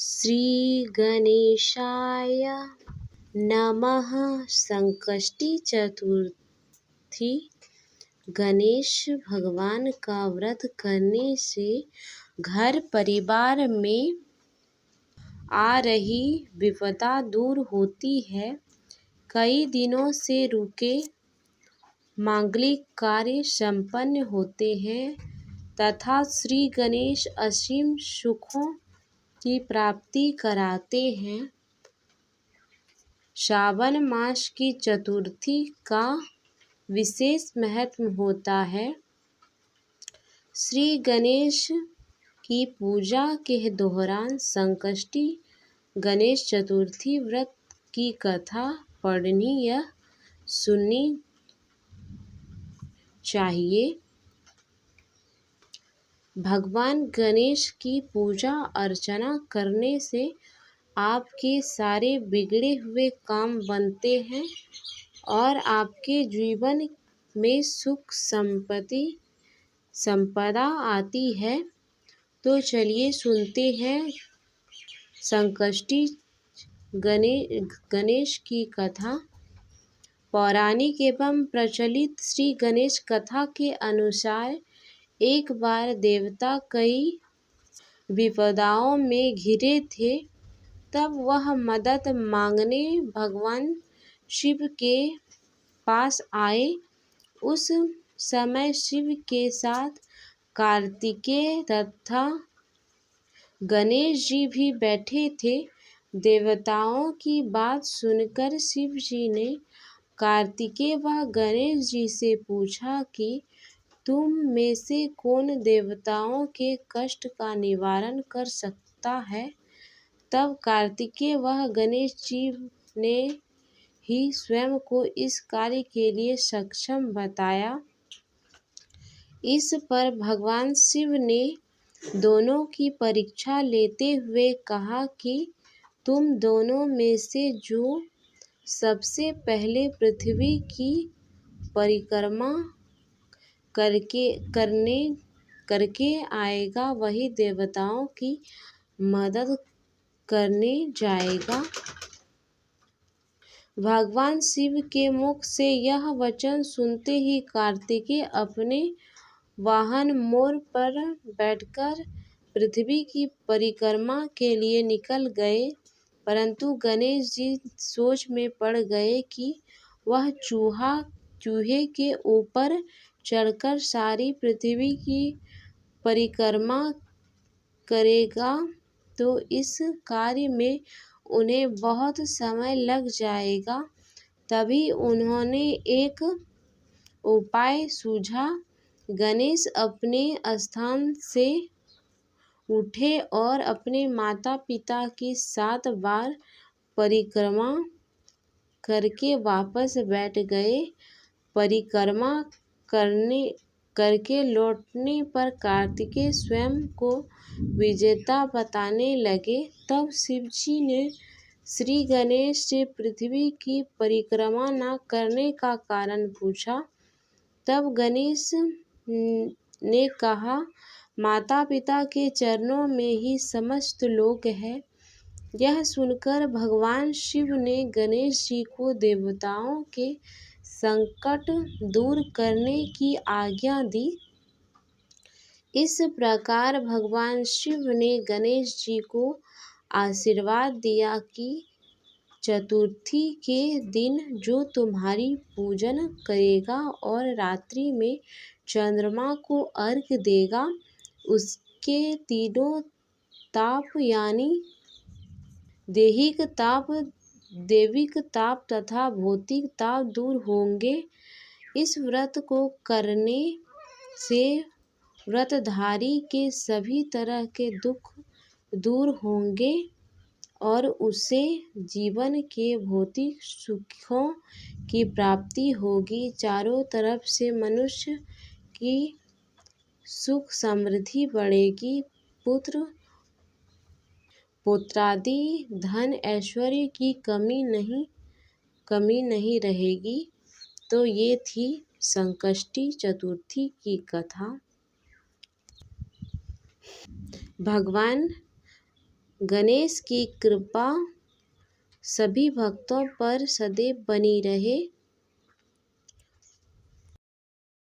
श्री गणेशाय नमः। संकष्टी चतुर्थी गणेश भगवान का व्रत करने से घर परिवार में आ रही विपदा दूर होती है। कई दिनों से रुके मांगलिक कार्य संपन्न होते हैं तथा श्री गणेश असीम सुखों की प्राप्ति कराते हैं। श्रावण मास की चतुर्थी का विशेष महत्व होता है। श्री गणेश की पूजा के दौरान संकष्टी गणेश चतुर्थी व्रत की कथा पढ़नी या सुननी चाहिए। भगवान गणेश की पूजा अर्चना करने से आपके सारे बिगड़े हुए काम बनते हैं और आपके जीवन में सुख संपदा आती है। तो चलिए सुनते हैं संकष्टी गणेश की कथा। पौराणिक एवं प्रचलित श्री गणेश कथा के अनुसार एक बार देवता कई विपदाओं में घिरे थे। तब वह मदद मांगने भगवान शिव के पास आए। उस समय शिव के साथ कार्तिकेय तथा गणेश जी भी बैठे थे। देवताओं की बात सुनकर शिव जी ने कार्तिकेय व गणेश जी से पूछा कि तुम में से कौन देवताओं के कष्ट का निवारण कर सकता है। तब कार्तिकेय व गणेश जी ने ही स्वयं को इस कार्य के लिए सक्षम बताया। इस पर भगवान शिव ने दोनों की परीक्षा लेते हुए कहा कि तुम दोनों में से जो सबसे पहले पृथ्वी की परिक्रमा करके आएगा वही देवताओं की मदद करने जाएगा। भगवान शिव के मुख से यह वचन सुनते ही कार्तिकेय अपने वाहन मोर पर बैठकर पृथ्वी की परिक्रमा के लिए निकल गए। परंतु गणेश जी सोच में पड़ गए कि वह चूहे के ऊपर चढ़कर सारी पृथ्वी की परिक्रमा करेगा तो इस कार्य में उन्हें बहुत समय लग जाएगा। तभी उन्होंने एक उपाय सूझा। गणेश अपने स्थान से उठे और अपने माता पिता की 7 बार परिक्रमा करके वापस बैठ गए। परिक्रमा करके लौटने पर कार्तिकेय स्वयं को विजेता बताने लगे। तब शिवजी ने श्री गणेश से पृथ्वी की परिक्रमा न करने का कारण पूछा। तब गणेश ने कहा, माता पिता के चरणों में ही समस्त लोक है। यह सुनकर भगवान शिव ने गणेश जी को देवताओं के संकट दूर करने की आज्ञा दी। इस प्रकार भगवान शिव ने गणेश जी को आशीर्वाद दिया कि चतुर्थी के दिन जो तुम्हारी पूजन करेगा और रात्रि में चंद्रमा को अर्घ्य देगा उसके तीनों ताप यानी दैहिक ताप, दैविक ताप तथा भौतिक ताप दूर होंगे। इस व्रत को करने से व्रतधारी के सभी तरह के दुख दूर होंगे और उसे जीवन के भौतिक सुखों की प्राप्ति होगी। चारों तरफ से मनुष्य की सुख समृद्धि बढ़ेगी। पुत्रादि धन ऐश्वर्य की कमी नहीं रहेगी। तो ये थी संकष्टी चतुर्थी की कथा। भगवान गणेश की कृपा सभी भक्तों पर सदैव बनी रहे।